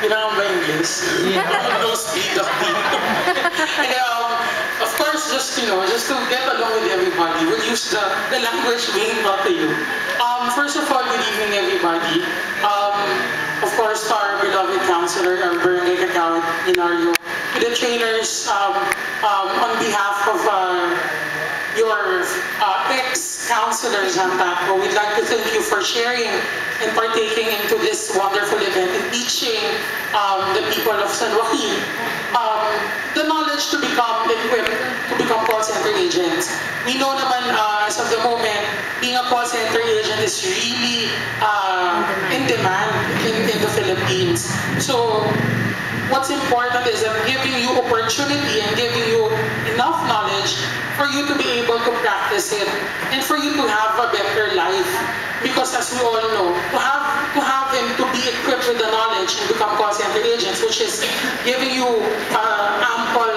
Kailangan ba English? No speed up dito. And of course, just to get along with everybody, we'll use the language being taught to you. First of all, good evening, everybody. Of course, to our beloved counselor, our Barangay Kagawad Inario, to the trainers, on behalf of your ex-counselor, Jean Paco, we'd like to thank you for sharing and partaking into this wonderful event and teaching the people of San Joaquin the knowledge to become equipped to become call center agents. We know naman as of the moment, being a call center agent is really in demand in the Philippines. So what's important is that giving you opportunity and giving you enough knowledge for you to be able to practice it and for you to have a better life. Because as we all know, to have and to be equipped with the knowledge and become call center agents, which is giving you ample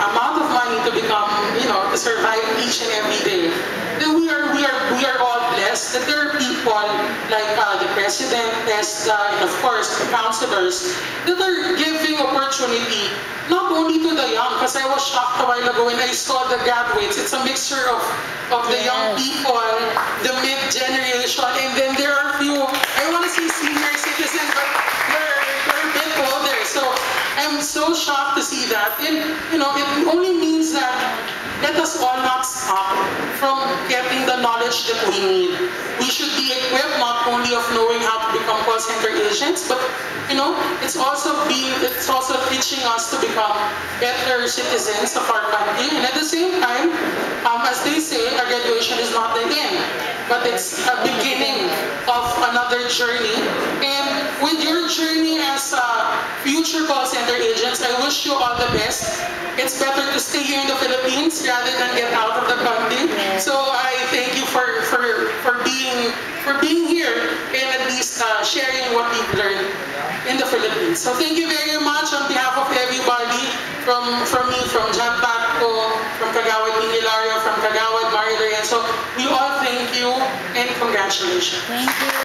amount of money to become, to survive each and every day. Then we are all blessed that there are people like the president, ESTA, and of course the counselors that are giving opportunity not only to the young, because I was shocked a while ago when I saw the graduates. It's a mixture of the young people, the mid-generation, and then there are few, I want to say senior citizens, but they're a bit older. So I'm so shocked to see that. And, it only means that let us all not stop from getting the knowledge that we need. We should be equipped not only of knowing how to become call center agents, but it's also teaching us to become better citizens of our country. And at the same time, as they say, our graduation is not the end, but it's a beginning of another journey. And with your journey as future call center agents, I wish you all the best. It's better to stay here in the Philippines rather than get out of the country. So I thank you for being here and at least sharing what we've learned in the Philippines. So thank you very much on behalf of everybody, from me, from Jean Paco, from Kagawad Hilario, from Kagawad Mario Lorenzo. We all thank you and congratulations. Thank you.